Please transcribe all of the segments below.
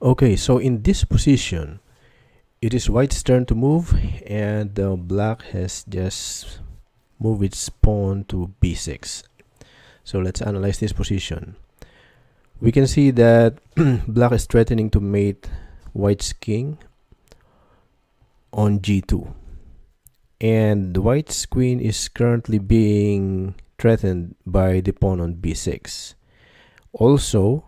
Okay, so in this position, it is white's turn to move, and black has just moved its pawn to b6. So let's analyze this position. We can see that black is threatening to mate white's king on g2. And white's queen is currently being threatened by the pawn on b6. Also,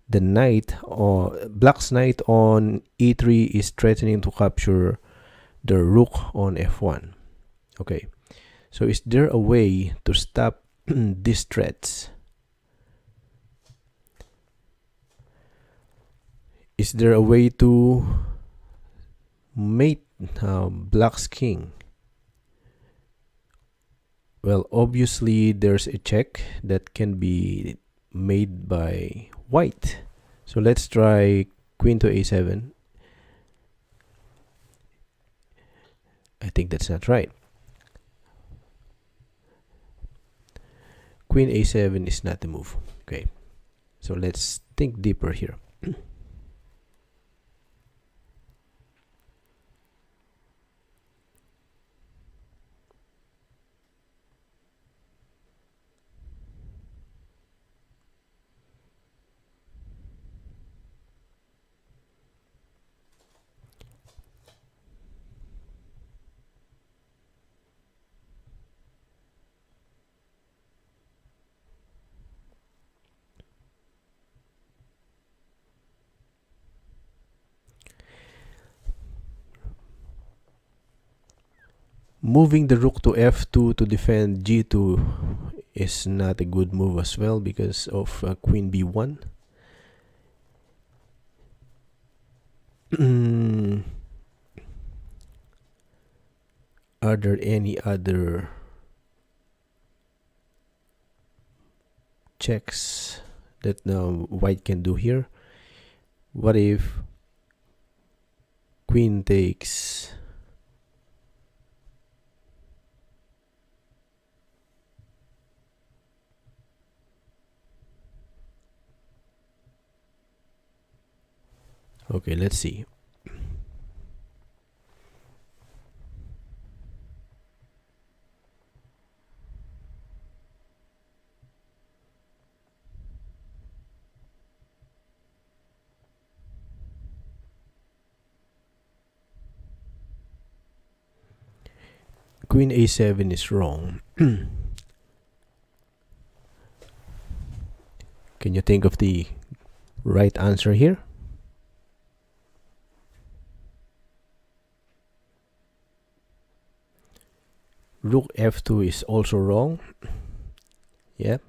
the knight, or black's knight on e3 is threatening to capture the rook on f1. Okay, so is there a way to stop these threats? Is there a way to mate black's king? Well, obviously there's a check that can be made by white. So let's try queen to a7. I think that's not right. Queen a7 is not the move. Okay, so let's think deeper here. Moving the rook to f2 to defend g2 is not a good move as well because of queen b1. Are there any other checks that white can do here? What if queen takes Okay, let's see. Queen a7 is wrong. Can you think of the right answer here? Rook f2 is also wrong. Yep.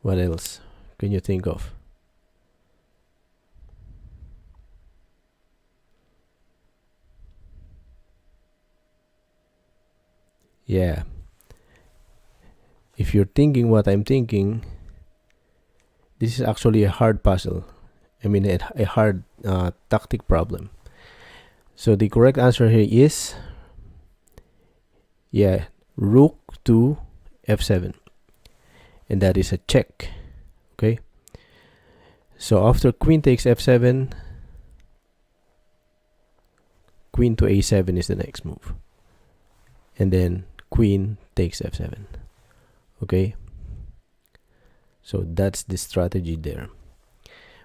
What else can you think of? Yeah. If you're thinking what I'm thinking, this is actually a hard puzzle. I mean, a hard tactic problem. So the correct answer here is, yeah, rook to f7. And that is a check. Okay. So after queen takes f7, queen to a7 is the next move. And then queen takes f7. Okay. So that's the strategy there.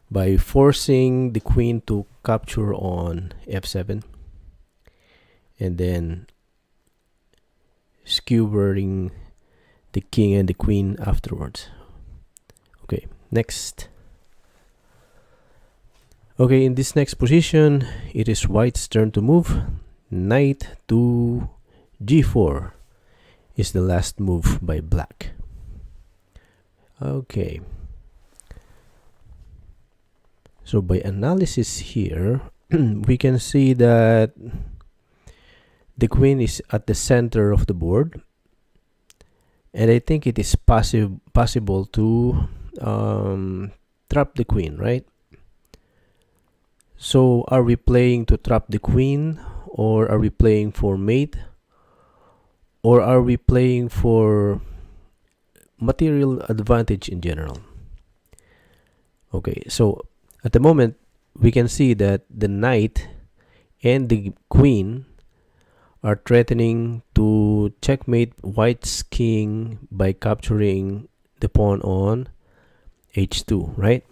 By forcing the queen to capture on f7 and then skewering the king and the queen afterwards. Okay, next. Okay, in this next position, it is white's turn to move. Knight to g4 is the last move by black. Okay. So by analysis here, we can see that the queen is at the center of the board. And I think it is possible to trap the queen, right? So are we playing to trap the queen, or are we playing for mate, or are we playing for material advantage in general? Okay, so at the moment we can see that the knight and the queen are threatening to checkmate white's king by capturing the pawn on h2, right?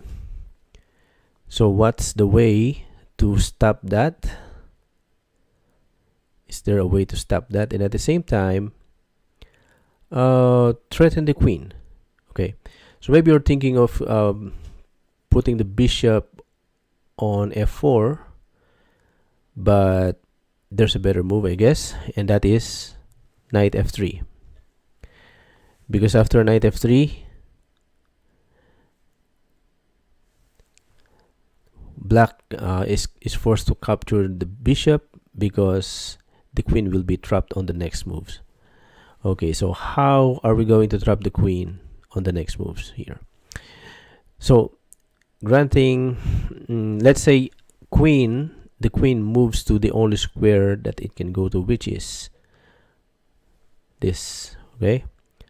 So what's the way to stop that? Is there a way to stop that and at the same time threaten the queen? Okay, so maybe you're thinking of putting the bishop on f4, but there's a better move, I guess, and that is knight f3. Because after knight f3, black is forced to capture the bishop because the queen will be trapped on the next moves. Okay, so how are we going to trap the queen on the next moves here? So granting, let's say the queen moves to the only square that it can go to, which is this. Okay,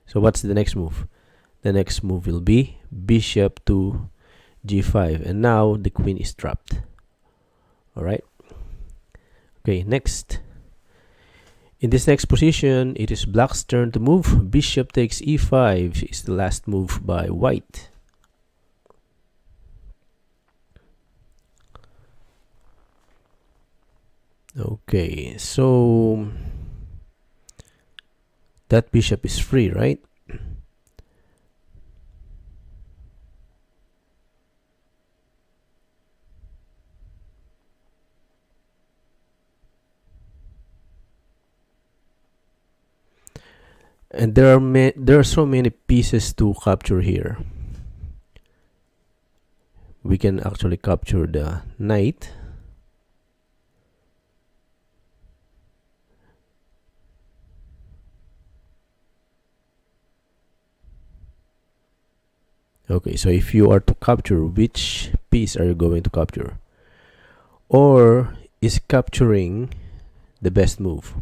so what's the next move? The next move will be bishop to g5, and now the queen is trapped. All right. Okay, next. In this next position, it is black's turn to move. Bishop takes e5 is the last move by white. Okay, so that bishop is free, right? And there are so many pieces to capture here. We can actually capture the knight. Okay, so if you are to capture, which piece are you going to capture? Or is capturing the best move?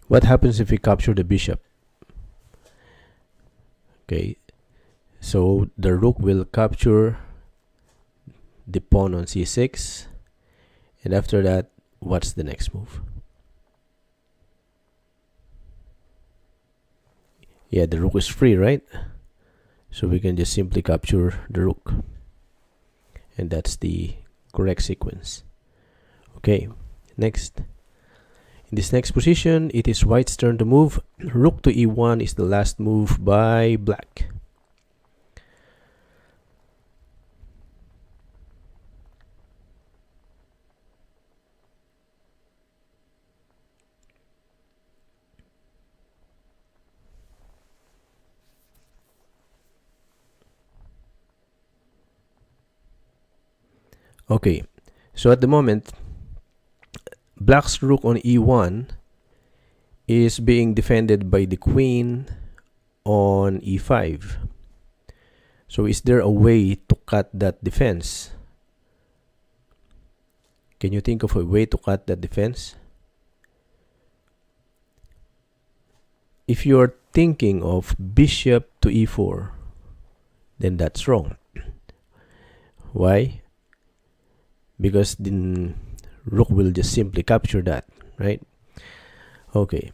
What happens if we capture the bishop? Okay, so the rook will capture the pawn on c6, and after that, what's the next move? Yeah, the rook is free, right? So we can just simply capture the rook, and that's the correct sequence. Okay, next. In this next position, it is white's turn to move. Rook to e1 is the last move by black. Okay, so at the moment, black's rook on e1 is being defended by the queen on e5. So is there a way to cut that defense? Can you think of a way to cut that defense? If you are thinking of bishop to e4, then that's wrong. Why? Because the rook will just simply capture that, right? Okay.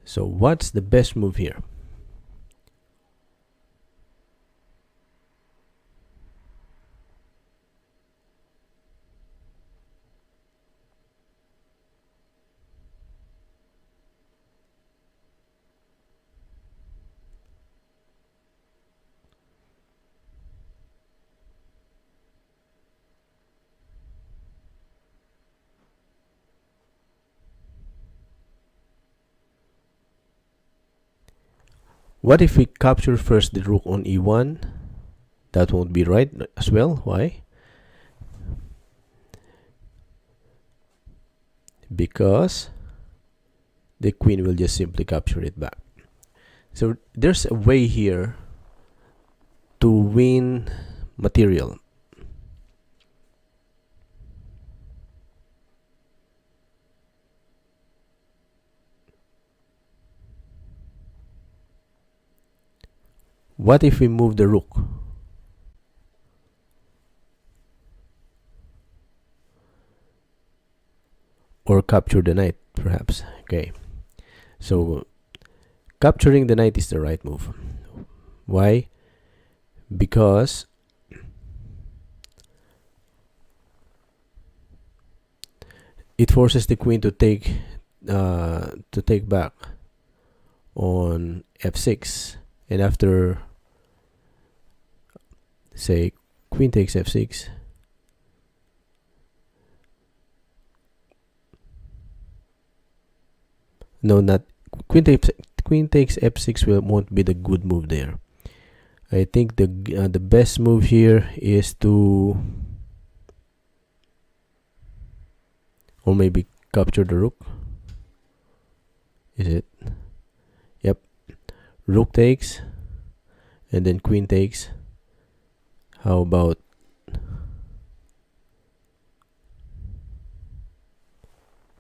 So what's the best move here? What if we capture first the rook on e1? That won't be right as well. Why? because the queen will just simply capture it back. So there's a way here to win material. What if we move the rook? Or capture the knight, perhaps. Okay, so capturing the knight is the right move. Why? Because it forces the queen to take back on f6, and after, say, queen takes f6, no, not queen takes f6 won't be the good move there. I think the best move here is to, or maybe capture the rook. Is it? Yep. Rook takes, and then queen takes. How about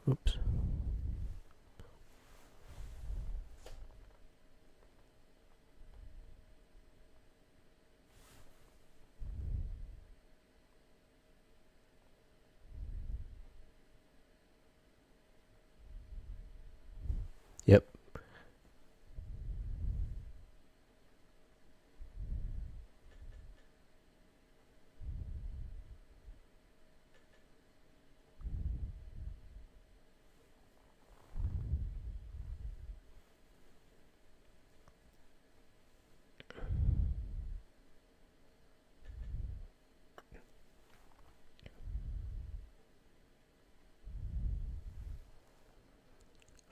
oops? Yep.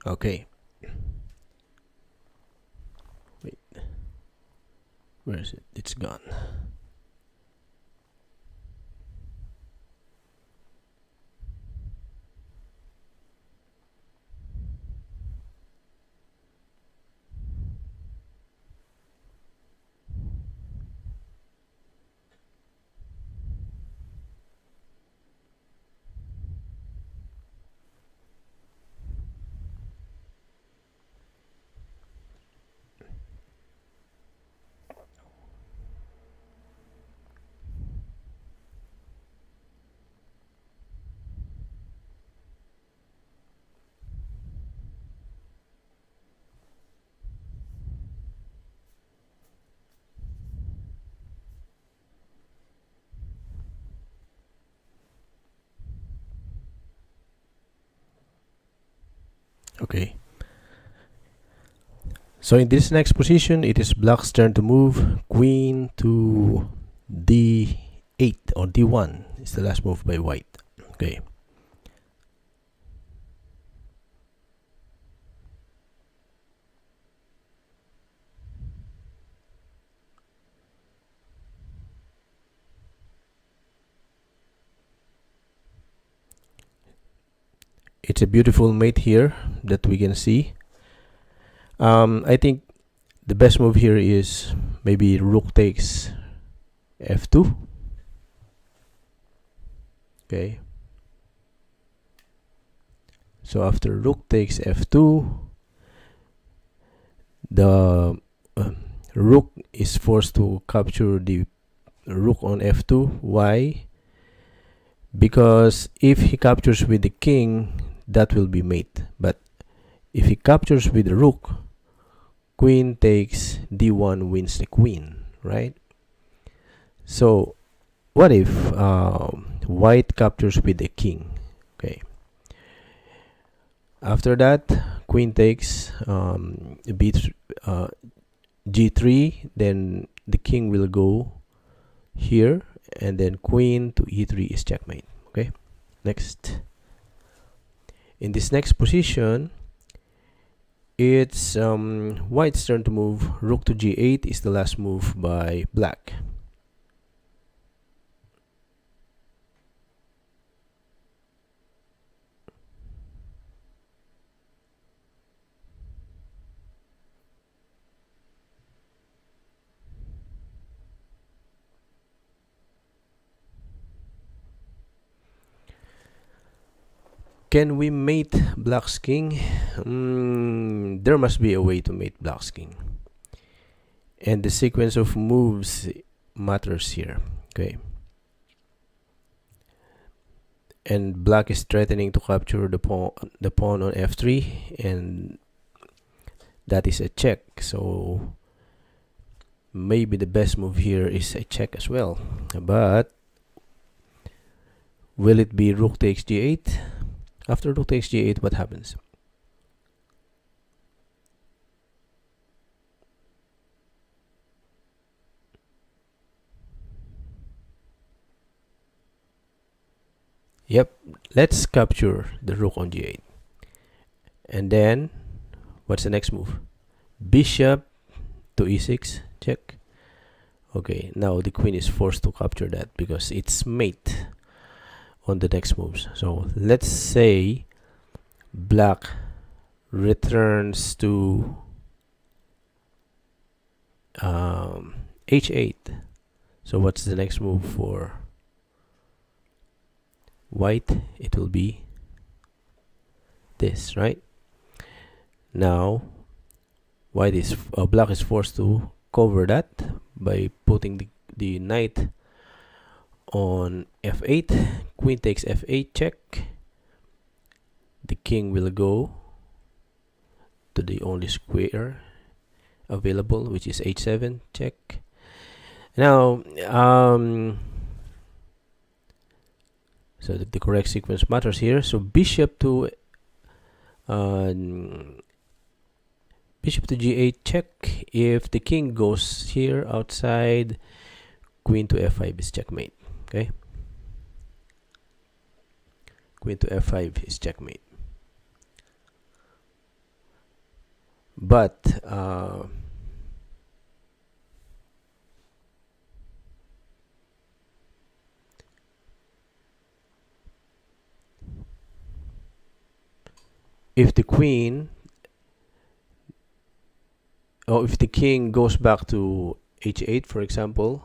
Okay. Wait. Where is it? It's gone. Okay. So in this next position, it is black's turn to move. Queen to d8 or d1 is the last move by white. Okay. It's a beautiful mate here that we can see. I think the best move here is maybe rook takes f2. Okay. So after rook takes f2, the rook is forced to capture the rook on f2. Why? Because if he captures with the king, that will be mate. But if he captures with the rook, queen takes d1 wins the queen, right? So what if white captures with the king? Okay. After that, queen takes g3, then the king will go here, and then queen to e3 is checkmate. Okay, next. In this next position, it's white's turn to move. Rook to g8 is the last move by black. Can we mate black's king? There must be a way to mate black's king, and the sequence of moves matters here. Okay, and black is threatening to capture the pawn on f3, and that is a check. So maybe the best move here is a check as well. But will it be rook takes g8? After rook takes g8, what happens? Yep, let's capture the rook on g8. And then, what's the next move? Bishop to e6, check. Okay, now the queen is forced to capture that because it's mate on the next moves. So let's say black returns to h8. So what's the next move for white? It will be this, right? Now black is forced to cover that by putting the knight on f8. Queen takes f8, check. The king will go to the only square available, which is h7, check. Now so the correct sequence matters here. So bishop to g8, check. If the king goes here outside, queen to f5 is checkmate. Okay, queen to f5 is checkmate. But if the queen, or if the king goes back to h8, for example,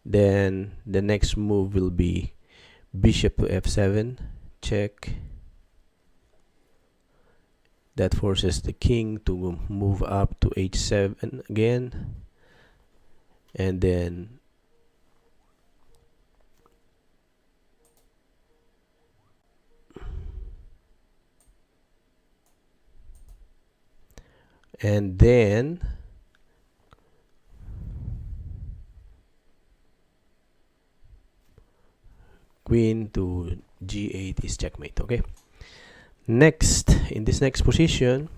then the next move will be bishop to f7, check. That forces the king to move up to h7 again, and then queen to g8 is checkmate. Okay, next, in this next position,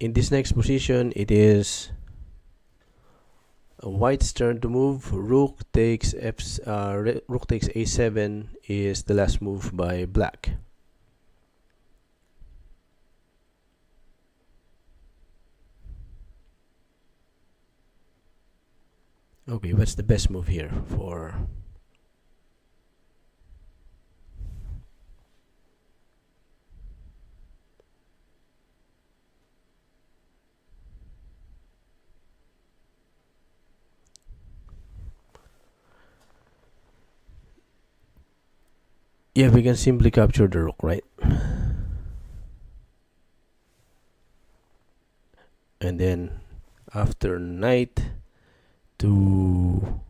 it is white's turn to move. Rook takes a7 is the last move by black. Okay, what's the best move here for yeah, we can simply capture the rook, right? And then after knight to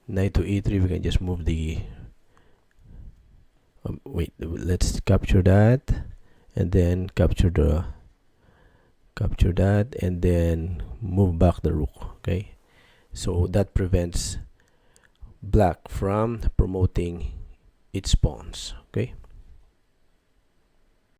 e3, we can just move the wait, let's capture that, and then capture that, and then move back the rook. Okay, so that prevents black from promoting its pawns. Okay.